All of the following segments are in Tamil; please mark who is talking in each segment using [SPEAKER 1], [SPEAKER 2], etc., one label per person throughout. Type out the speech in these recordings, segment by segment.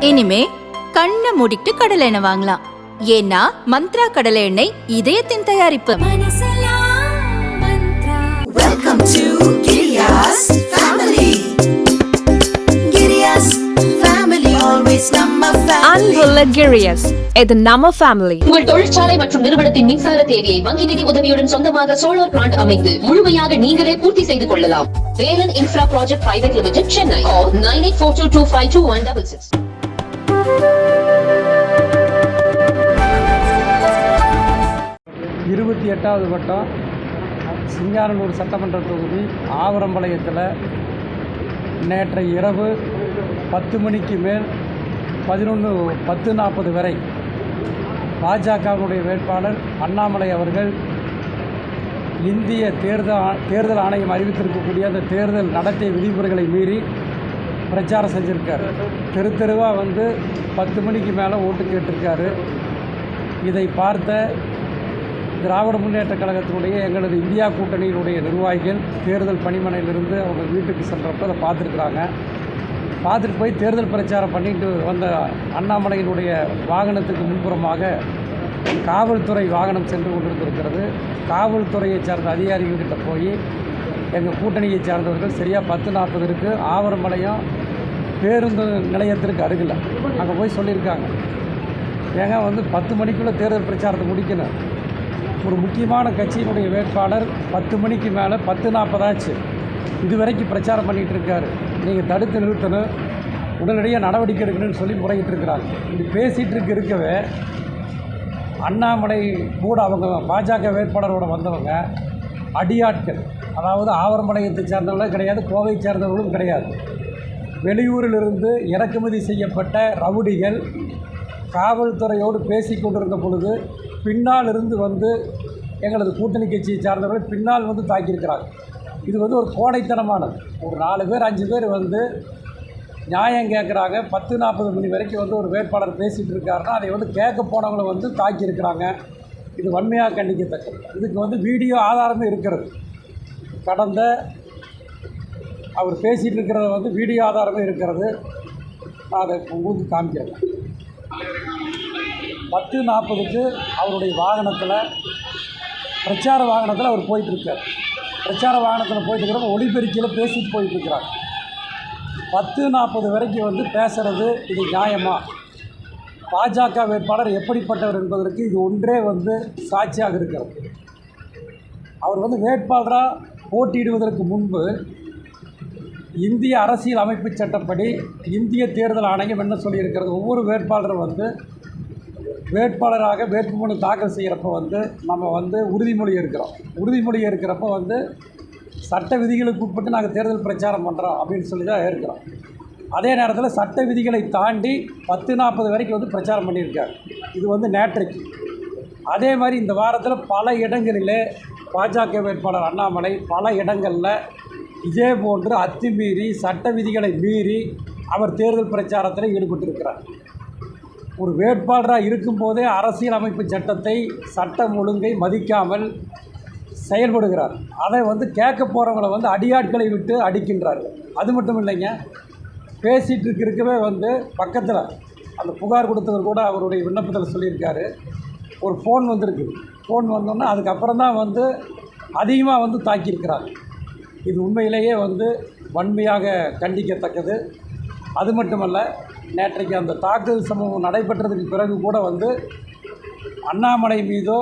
[SPEAKER 1] இனிமே கண்ணை மூடிட்டு கடலை எண்ணெய் வாங்கலாம். ஏன்னா மந்த்ரா கடலை எண்ணெய் இதயத்தின் தயாரிப்பு.
[SPEAKER 2] Welcome to Giriya's family. Giriya's family, always நம்ம family.
[SPEAKER 3] அன்புள்ள கிரியாஸ், இது நம்ம ஃபேமிலி.
[SPEAKER 4] உங்கள் தொழிற்சாலை மற்றும் நிறுவனத்தின் மின்சார தேவையை வங்கி நிதி உதவியுடன் சொந்தமாக சோலார் பிளான்ட் அமைத்து முழுமையாக நீங்களே பூர்த்தி செய்து கொள்ளலாம். Velan infra project private limited, Chennai. 9842252166.
[SPEAKER 5] இருபத்தி எட்டாவது வட்டம் சிங்காரனூர் சட்டமன்ற தொகுதி ஆவரம்பாளையத்தில் நேற்றைய இரவு 10 மணிக்கு மேல் 11:40 வரை பாஜகவினுடைய வேட்பாளர் அண்ணாமலை அவர்கள் இந்திய தேர்தல் ஆணையம் அறிவித்திருக்கக்கூடிய அந்த தேர்தல் நடத்தை விதிமுறைகளை மீறி பிரச்சாரம் செஞ்சுருக்கார். தெருவாக வந்து 10 மணிக்கு மேலே ஓட்டு கேட்டிருக்காரு. இதை பார்த்த திராவிட முன்னேற்ற கழகத்தினுடைய எங்களது இந்தியா கூட்டணியினுடைய நிர்வாகிகள் தேர்தல் பணிமனையிலிருந்து அவங்க வீட்டுக்கு சென்றப்போ அதை பார்த்துருக்குறாங்க. பார்த்துட்டு போய் தேர்தல் பிரச்சாரம் பண்ணிட்டு வந்த அண்ணாமலையினுடைய வாகனத்துக்கு முன்புறமாக காவல்துறை வாகனம் சென்று கொண்டிருக்கிறது. காவல்துறையை சார்ந்த அதிகாரிகள்கிட்ட போய் எங்கள் கூட்டணியை சார்ந்தவர்கள் சரியாக 10:40 இருக்குது, ஆவரம்பாளையம் பேருந்து நிலையத்திற்கு அருகில் அங்கே போய் சொல்லியிருக்காங்க. ஏங்க வந்து 10 மணிக்குள்ளே தேர்தல் பிரச்சாரத்தை முடிக்கணும். ஒரு முக்கியமான கட்சியினுடைய வேட்பாளர் 10 மணிக்கு மேலே 10:40 ஆச்சு, இதுவரைக்கும் பிரச்சாரம் பண்ணிகிட்டு இருக்காரு. நீங்கள் தடுத்து நிறுத்தணும், உடனடியாக நடவடிக்கை எடுக்கணும்னு சொல்லி முறையிட்டு இருக்கிறாங்க. இப்படி பேசிகிட்டு இருக்கவே அண்ணாமலை கூட அவங்க பாஜக வேட்பாளரோட வந்தவங்க அடியாட்கள், அதாவது ஆவரம்பாளையத்தை சேர்ந்தவங்களும் கிடையாது, கோவை சேர்ந்தவர்களும் கிடையாது, வெளியூரிலிருந்து இறக்குமதி செய்யப்பட்ட ரவுடிகள் காவல்துறையோடு பேசி கொண்டிருந்த பொழுது பின்னால் இருந்து வந்து எங்களது கூட்டணி கட்சியை சார்ந்தவர்கள் பின்னால் வந்து தாக்கியிருக்கிறாங்க. இது வந்து ஒரு கோடைத்தனமானது. ஒரு 4 பேர் 5 பேர் வந்து நியாயம் கேட்குறாங்க. 10:40 மணி வரைக்கும் வந்து ஒரு வேட்பாளர் பேசிகிட்டு இருக்காருன்னா அதை வந்து கேட்க போனவங்களை வந்து தாக்கியிருக்கிறாங்க. இது வன்மையாக கண்டிக்கத்தக்கது. இதுக்கு வந்து வீடியோ ஆதாரமே இருக்கிறது. கடந்த அவர் பேசிகிட்டு இருக்கிறத வந்து வீடியோ ஆதாரமே இருக்கிறது. நான் அதை உங்களுக்கு காமிக்கிறேன். 10:40க்கு அவருடைய வாகனத்தில் பிரச்சார வாகனத்தில் அவர் போயிட்டுருக்கார். பிரச்சார வாகனத்தில் போயிட்டுருக்கிறப்ப ஒளிபெருக்கியில் பேசிட்டு போயிட்டுருக்கிறார். 10:40 வரைக்கும் வந்து பேசுகிறது இது நியாயமா? பாஜக வேட்பாளர் எப்படிப்பட்டவர் என்பதற்கு இது ஒன்றே வந்து சாட்சியாக இருக்கிறது. அவர் வந்து வேட்பாளராக போட்டியிடுவதற்கு முன்பு இந்திய அரசியல் அமைப்பு சட்டப்படி இந்திய தேர்தல் ஆணையம் என்ன சொல்லியிருக்கிறது, ஒவ்வொரு வேட்பாளரும் வந்து வேட்பாளராக வேட்புமனு தாக்கல் செய்கிறப்ப வந்து நம்ம வந்து உறுதிமொழி இருக்கிறப்ப வந்து சட்ட விதிகளுக்கு உட்பட்டு நாங்கள் தேர்தல் பிரச்சாரம் பண்ணுறோம் அப்படின்னு சொல்லி தான் இருக்கிறோம். அதே நேரத்தில் சட்ட விதிகளை தாண்டி 10:40 வரைக்கும் வந்து பிரச்சாரம் பண்ணியிருக்காரு. இது வந்து நேற்றைக்கு. அதே மாதிரி இந்த வாரத்தில் பல இடங்களிலே பாஜக வேட்பாளர் அண்ணாமலை பல இடங்களில் இதே போன்று அத்துமீறி சட்ட விதிகளை மீறி அவர் தேர்தல் பிரச்சாரத்தில் ஈடுபட்டிருக்கிறார். ஒரு வேட்பாளராக இருக்கும்போதே அரசியல் அமைப்பு சட்டத்தை சட்டம் ஒழுங்கை மதிக்காமல் செயல்படுகிறார். அதை வந்து கேட்க போகிறவங்களை வந்து அடியாட்களை விட்டு அடிக்கின்றார். அது மட்டும் இல்லைங்க, பேசிகிட்டு இருக்கவே வந்து பக்கத்தில் அந்த புகார் கொடுத்தவர் கூட அவருடைய விண்ணப்பத்தில் சொல்லியிருக்காரு, ஒரு ஃபோன் வந்திருக்கு. ஃபோன் வந்தோன்னா அதுக்கப்புறம் தான் வந்து அதிகமாக வந்து தாக்கியிருக்கிறார். இது உண்மையிலேயே வந்து வன்மையாக கண்டிக்கத்தக்கது. அது மட்டுமல்ல, நேற்றைக்கு அந்த தாக்குதல் சம்பவம் நடைபெற்றதுக்கு பிறகு கூட வந்து அண்ணாமலை மீதோ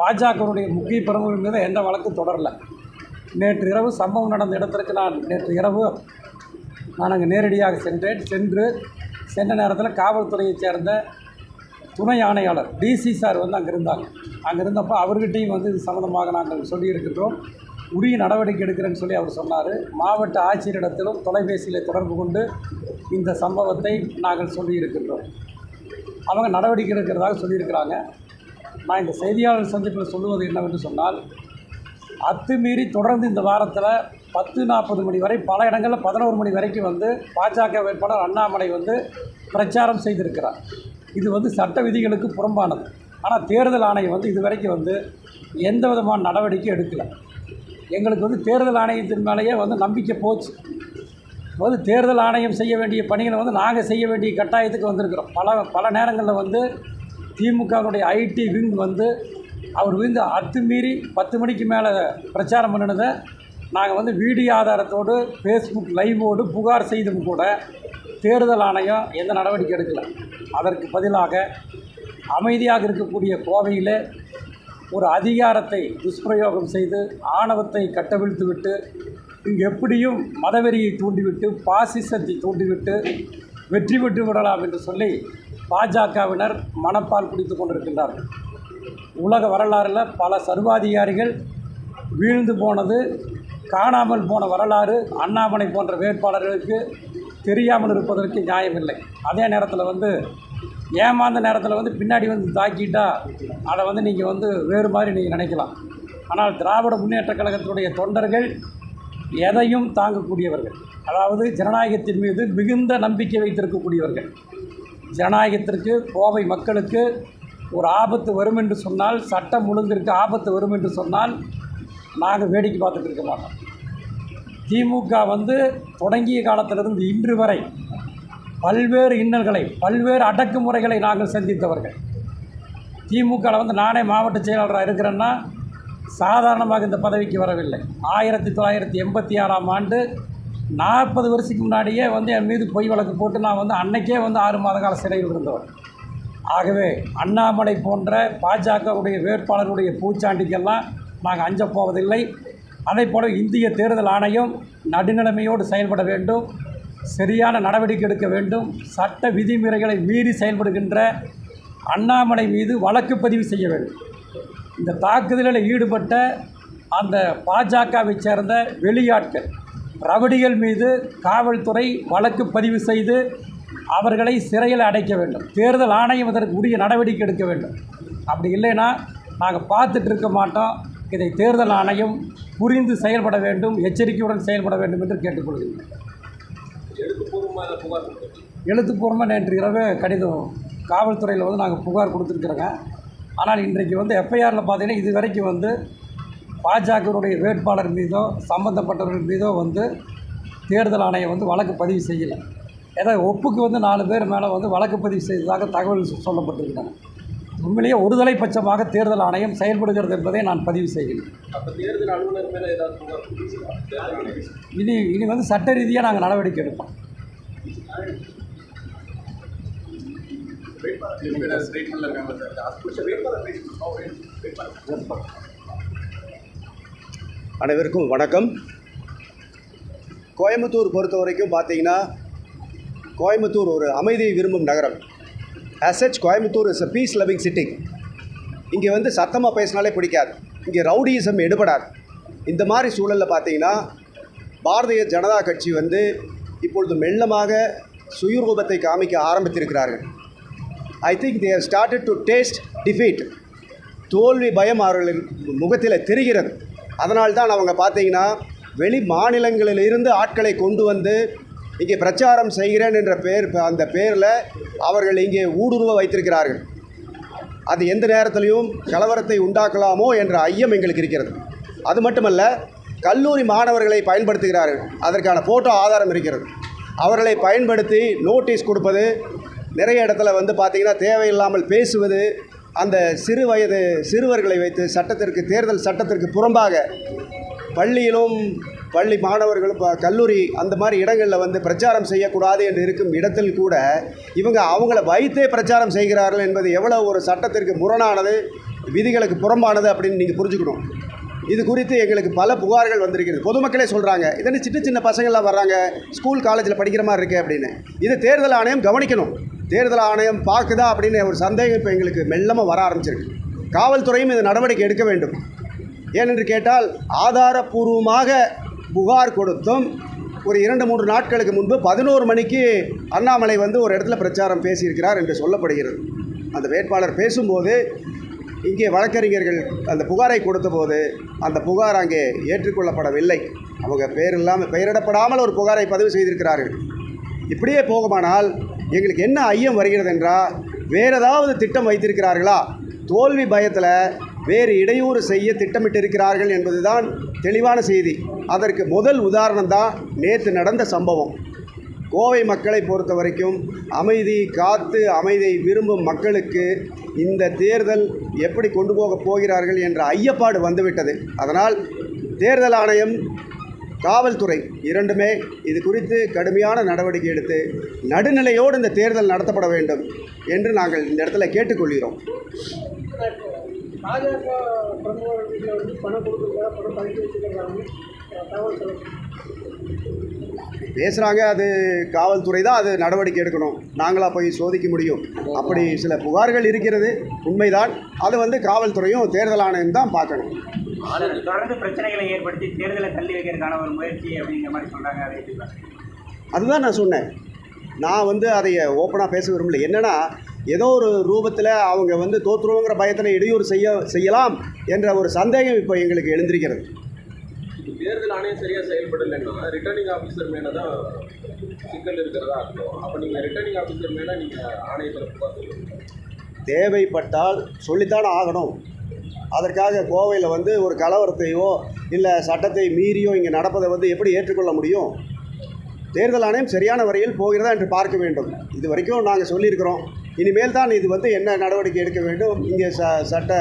[SPEAKER 5] பாஜகவுடைய முக்கிய பிரமுகர் மீதோ எந்த வழக்கு தொடரலை. நேற்று இரவு சம்பவம் நடந்த இடத்திற்கு நான் அங்கே நேரடியாக சென்ற நேரத்தில் காவல்துறையைச் சேர்ந்த துணை ஆணையாளர் டிசி சார் வந்து அங்கே இருந்தாங்க. அங்கே இருந்தப்போ அவர்கிட்டையும் வந்து இது சம்மந்தமாக நாங்கள் சொல்லியிருக்கின்றோம், உரிய நடவடிக்கை எடுக்கிறேன்னு சொல்லி அவர் சொன்னார். மாவட்ட ஆட்சியரிடத்திலும் தொலைபேசியில் தொடர்பு கொண்டு இந்த சம்பவத்தை நாங்கள் சொல்லியிருக்கின்றோம். அவங்க நடவடிக்கை எடுக்கிறதாக சொல்லியிருக்கிறாங்க. நான் இந்த செய்தியாளர் சந்திப்பில் சொல்லுவது என்னவென்று சொன்னால், அத்துமீறி தொடர்ந்து இந்த வாரத்தில் 10:40 மணி வரை பல இடங்களில் 11 மணி வரைக்கும் வந்து பாஜக வேட்பாளர் அண்ணாமலை வந்து பிரச்சாரம் செய்திருக்கிறார். இது வந்து சட்ட விதிகளுக்கு புறம்பானது. ஆனால் தேர்தல் ஆணையம் வந்து இதுவரைக்கும் வந்து எந்த விதமான நடவடிக்கை எடுக்கலை. எங்களுக்கு வந்து தேர்தல் ஆணையத்தின் மேலேயே வந்து நம்பிக்கை போச்சு. வந்து தேர்தல் ஆணையம் செய்ய வேண்டிய பணிகளை வந்து நாங்கள் செய்ய வேண்டிய கட்டாயத்துக்கு வந்திருக்கிறோம். பல நேரங்களில் வந்து திமுகவுடைய ஐடி விங் வந்து அவர் வந்து அத்துமீறி 10 மணிக்கு மேலே பிரச்சாரம் பண்ணினதை நாங்கள் வந்து வீடியோ ஆதாரத்தோடு ஃபேஸ்புக் லைவோடு புகார் செய்தும் கூட தேர்தல் ஆணையம் எந்த நடவடிக்கை எடுக்கலை. அதற்கு பதிலாக அமைதியாக இருக்கக்கூடிய கோவையில் ஒரு அதிகாரத்தை துஷ்பிரயோகம் செய்து ஆணவத்தை கட்டவிழ்த்துவிட்டு இங்கு எப்படியும் மதவெறியை தூண்டிவிட்டு பாசிசத்தை தூண்டிவிட்டு வெற்றி பெற்று விடலாம் என்று சொல்லி பாஜகவினர் மனப்பால் குடித்து கொண்டிருக்கின்றார்கள். உலக வரலாறில் பல சர்வாதிகாரிகள் வீழ்ந்து போனது, காணாமல் போன வரலாறு அண்ணாமலை போன்ற வேட்பாளர்களுக்கு தெரியாமல் இருப்பதற்கு நியாயமில்லை. அதே நேரத்தில் வந்து ஏமாந்த நேரத்தில் வந்து பின்னாடி வந்து தாக்கிட்டா அதை வந்து நீங்கள் வந்து வேறு மாதிரி நீங்கள் நினைக்கலாம். ஆனால் திராவிட முன்னேற்றக் கழகத்தினுடைய தொண்டர்கள் எதையும் தாங்கக்கூடியவர்கள், அதாவது ஜனநாயகத்தின் மீது மிகுந்த நம்பிக்கை வைத்திருக்கக்கூடியவர்கள். ஜனநாயகத்திற்கு, கோவை மக்களுக்கு ஒரு ஆபத்து வரும் என்று சொன்னால், சட்டம் ஒழுங்கிற்கு ஆபத்து வரும் என்று சொன்னால் நாங்கள் வேடிக்கை பார்த்துட்டு இருக்க மாட்டோம். திமுக வந்து தொடங்கிய காலத்திலிருந்து இன்று வரை பல்வேறு இன்னல்களை, பல்வேறு அடக்குமுறைகளை நாங்கள் சந்தித்தவர்கள். திமுகவில் வந்து நானே மாவட்ட செயலாளராக இருக்கிறேன்னா சாதாரணமாக இந்த பதவிக்கு வரவில்லை. 1986ஆம் ஆண்டு 40 வருஷத்துக்கு முன்னாடியே வந்து என் மீது பொய் வழக்கு போட்டு நான் வந்து அன்னைக்கே வந்து 6 மாத கால சிறையில் இருந்தவர். ஆகவே அண்ணாமலை போன்ற பாஜகவுடைய வேட்பாளருடைய பூச்சாண்டிக்கெல்லாம் நாங்கள் அஞ்ச போவதில்லை. அதே போல இந்திய தேர்தல் ஆணையம் நடுநிலைமையோடு செயல்பட வேண்டும், சரியான நடவடிக்கை எடுக்க வேண்டும். சட்ட விதிமுறைகளை மீறி செயல்படுகின்ற அண்ணாமலை மீது வழக்கு பதிவு செய்ய வேண்டும். இந்த தாக்குதலில் ஈடுபட்ட அந்த பாஜகவை சேர்ந்த வெளியாட்கள், ரவுடிகள் மீது காவல்துறை வழக்கு பதிவு செய்து அவர்களை சிறையில் அடைக்க வேண்டும். தேர்தல் ஆணையம் அதற்கு உரிய நடவடிக்கை எடுக்க வேண்டும். அப்படி இல்லைன்னா நாங்கள் பார்த்துட்டு இருக்க மாட்டோம். இதை தேர்தல் ஆணையம் புரிந்து செயல்பட வேண்டும், எச்சரிக்கையுடன் செயல்பட வேண்டும் என்று கேட்டுக்கொள்கிறேன். எழுத்துப்பூர்வமாக நேற்று இரவு கடிதம் காவல்துறையில் வந்து நாங்கள் புகார் கொடுத்துருக்குறோங்க. ஆனால் இன்றைக்கு வந்து எஃப்ஐஆரில் பார்த்தீங்கன்னா இது வரைக்கும் வந்து பாஜகவுடைய வேட்பாளர் மீதோ சம்பந்தப்பட்டவர்கள் மீதோ வந்து தேர்தல் ஆணையம் வந்து வழக்கு பதிவு செய்யலை. ஏதோ ஒப்புக்கு வந்து 4 பேர் மேலே வந்து வழக்கு பதிவு செய்ததாக தகவல் சொல்லப்பட்டிருக்கிறாங்க. உண்மையிலேயே ஒருதலை பட்சமாக தேர்தல் ஆணையம் செயல்படுகிறது என்பதை நான் பதிவு செய்கிறேன். இனி வந்து சட்ட ரீதியாக நாங்கள் நடவடிக்கை எடுப்போம்.
[SPEAKER 6] அனைவருக்கும் வணக்கம். கோயம்புத்தூர் பொறுத்த வரைக்கும் பார்த்தீங்கன்னா, கோயம்புத்தூர் ஒரு அமைதியை விரும்பும் நகரம். as such Coimbatore is a peace loving city. இங்கே வந்து சத்தமாக பேசினாலே பிடிக்காது, இங்கே ரவுடியிசம் எடுபடாது. இந்த மாதிரி சூழலில் பார்த்தீங்கன்னா பாரதிய ஜனதா கட்சி வந்து இப்பொழுது மெல்லமாக சுயரூபத்தை காமிக்க ஆரம்பித்திருக்கிறார்கள். I think they have started to taste defeat. தோல்வி பயம் அவர்களின் முகத்தில் தெரிகிறது. அதனால்தான் அவங்க பார்த்தீங்கன்னா வெளி மாநிலங்களிலிருந்து ஆட்களை கொண்டு வந்து இங்கே பிரச்சாரம் செய்கிறேன் என்ற அந்த பேரில் அவர்கள் இங்கே ஊடுருவ வைத்திருக்கிறார்கள். அது எந்த நேரத்திலையும் கலவரத்தை உண்டாக்கலாமோ என்ற ஐயம் எங்களுக்கு இருக்கிறது. அது மட்டுமல்ல, கல்லூரி மாணவர்களை பயன்படுத்துகிறார்கள். அதற்கான ஃபோட்டோ ஆதாரம் இருக்கிறது. அவர்களை பயன்படுத்தி நோட்டீஸ் கொடுப்பது, நிறைய இடத்துல வந்து பார்த்திங்கன்னா தேவையில்லாமல் பேசுவது, அந்த சிறு வயது சிறுவர்களை வைத்து தேர்தல் சட்டத்திற்கு புறம்பாக பள்ளியிலும் பள்ளி மாணவர்களும் கல்லூரி அந்த மாதிரி இடங்களில் வந்து பிரச்சாரம் செய்யக்கூடாது என்று இருக்கும் இடத்தில் கூட இவங்க அவங்கள வைத்தே பிரச்சாரம் செய்கிறார்கள் என்பது எவ்வளோ ஒரு சட்டத்திற்கு முரணானது, விதிகளுக்கு புறம்பானது அப்படின்னு நீங்கள் புரிஞ்சுக்கணும். இது குறித்து எங்களுக்கு பல புகார்கள் வந்திருக்கிறது. பொதுமக்களே சொல்கிறாங்க, இதனை சின்ன பசங்கள்லாம் வர்றாங்க, ஸ்கூல் காலேஜில் படிக்கிற மாதிரி இருக்குது அப்படின்னு. இது தேர்தல் ஆணையம் கவனிக்கணும். தேர்தல் ஆணையம் பார்க்குதா அப்படின்னு ஒரு சந்தேகம் இப்போ எங்களுக்கு மெல்லமாக வர ஆரம்பிச்சிருக்கு. காவல்துறையும் இந்த நடவடிக்கை எடுக்க வேண்டும். ஏனென்று கேட்டால் ஆதாரபூர்வமாக புகார் கொடுத்தும் ஒரு 2-3 நாட்களுக்கு முன்பு 11 மணிக்கு அண்ணாமலை வந்து ஒரு இடத்துல பிரச்சாரம் பேசியிருக்கிறார் என்று சொல்லப்படுகிறது. அந்த வேட்பாளர் பேசும்போது இங்கே வழக்கறிஞர்கள் அந்த புகாரை கொடுத்தபோது அந்த புகார் அங்கே ஏற்றுக்கொள்ளப்படவில்லை. அவங்க பெயரிடப்படாமல் ஒரு புகாரை பதிவு செய்திருக்கிறார்கள். இப்படியே போகுமானால் எங்களுக்கு என்ன ஐயம் வருகிறது என்றால், வேறு ஏதாவது திட்டம் வைத்திருக்கிறார்களா, தோல்வி பயத்தில் வேறு இடையூறு செய்ய திட்டமிட்டிருக்கிறார்கள் என்பதுதான் தெளிவான செய்தி. அதற்கு முதல் உதாரணம் தான் நேற்று நடந்த சம்பவம். கோவை மக்களை பொறுத்த வரைக்கும் அமைதி காத்து அமைதியை விரும்பும் மக்களுக்கு இந்த தேர்தல் எப்படி கொண்டு போகப் போகிறார்கள் என்ற ஐயப்பாடு வந்துவிட்டது. அதனால் தேர்தல் ஆணையம், காவல்துறை இரண்டுமே இது குறித்து கடுமையான நடவடிக்கை எடுத்து நடுநிலையோடு இந்த தேர்தல் நடத்தப்பட வேண்டும் என்று நாங்கள் இந்த இடத்துல கேட்டுக்கொள்கிறோம். பேசுகிறாங்க, அது காவல்துறை தான் அது நடவடிக்கை எடுக்கணும், நாங்களாக போய் சோதிக்க முடியும். அப்படி சில புகார்கள் இருக்கிறது, உண்மைதான். அது காவல்துறையும் தேர்தல் ஆணையம் தான் பார்க்கணும்.
[SPEAKER 7] தொடர்ந்து பிரச்சனைகளை ஏற்படுத்தி தேர்தலை தள்ளி வைக்கிறதுக்கான ஒரு முயற்சி அப்படிங்கிற மாதிரி சொல்கிறாங்க.
[SPEAKER 6] அதுதான் நான் சொன்னேன். நான் அதை ஓப்பனாக பேச விரும்பல. என்னென்னா, ஏதோ ஒரு ரூபத்தில் அவங்க தோற்றுருவங்கிற பயத்தில் இடையூறு செய்யலாம் என்ற ஒரு சந்தேகம் இப்போ எங்களுக்கு எழுந்திருக்கிறது.
[SPEAKER 8] தேர்தல் ஆணையம் சரியாக செயல்படலைன்னா ரிட்டர்னிங் ஆஃபீஸர் மேலே தான் சிக்கல் இருக்கிறதா இருக்கும். அப்போ நீங்கள் ரிட்டர்னிங் ஆஃபீஸர் மேலே நீங்கள் ஆணையத்தில் புகார் சொல்லுங்கள்.
[SPEAKER 6] தேவைப்பட்டால் சொல்லித்தானே ஆகணும். அதற்காக கோவையில் ஒரு கலவரத்தையோ இல்லை சட்டத்தை மீறியோ இங்கே நடப்பதை எப்படி ஏற்றுக்கொள்ள முடியும்? தேர்தல் ஆணையம் சரியான வரையில் போகிறதா என்று பார்க்க வேண்டும். இது வரைக்கும் நாங்கள் சொல்லியிருக்கிறோம். இனிமேல் தான் இது என்ன நடவடிக்கை எடுக்க வேண்டும். இங்கே சட்ட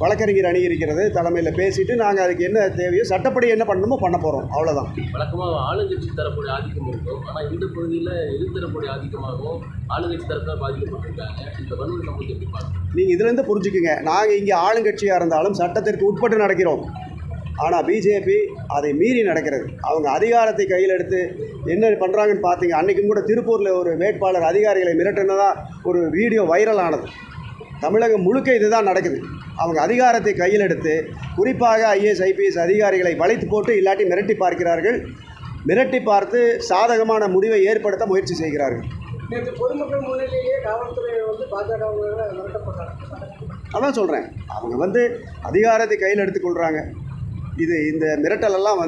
[SPEAKER 6] வழக்கறிஞர் அணி இருக்கிறது, தலைமையில் பேசிட்டு நாங்கள் அதுக்கு என்ன தேவையோ சட்டப்படி என்ன பண்ணணுமோ பண்ண போகிறோம். அவ்வளோதான்.
[SPEAKER 8] வழக்கமாக ஆளுங்கட்சி தரப்புடைய ஆதிக்கம் இருக்கும். ஆனால் இந்த பகுதியில் எதிர்த்தரப்புடைய ஆதிக்கமாகவும் ஆளுங்கட்சி தரப்பில் பாதிக்கப்பட்டிருக்காங்க. இந்த வன்முறை சம்பவத்தை எப்படி பார்க்கணும்? நீங்கள்
[SPEAKER 6] இதுலேருந்து புரிஞ்சுக்குங்க, நாங்கள் இங்கே ஆளுங்கட்சியாக இருந்தாலும் சட்டத்திற்கு உட்பட்டு நடக்கிறோம். ஆனால் பிஜேபி அதை மீறி நடக்கிறது. அவங்க அதிகாரத்தை கையில் எடுத்து என்ன பண்ணுறாங்கன்னு பார்த்தீங்க. அன்றைக்கும் கூட திருப்பூரில் ஒரு வேட்பாளர் அதிகாரிகளை மிரட்டினதாக ஒரு வீடியோ வைரல் ஆனது. தமிழகம் முழுக்க இதுதான் நடக்குது. அவங்க அதிகாரத்தை கையில் எடுத்து குறிப்பாக ஐஏஎஸ் ஐபிஎஸ் அதிகாரிகளை வளைத்து போட்டு இல்லாட்டி மிரட்டி பார்க்கிறார்கள். மிரட்டி பார்த்து சாதகமான முடிவை ஏற்படுத்த முயற்சி செய்கிறார்கள்.
[SPEAKER 5] பொதுமக்கள் முன்னிலையிலேயே காவல்துறை பாஜக மிரட்டப்பட்டாங்க.
[SPEAKER 6] அதான் சொல்கிறேன், அவங்க அதிகாரத்தை கையில் எடுத்துக்கொள்கிறாங்க. இந்த மிரட்டலெல்லாம்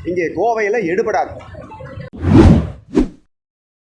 [SPEAKER 6] இங்கே கோவையில் எடுபடாது.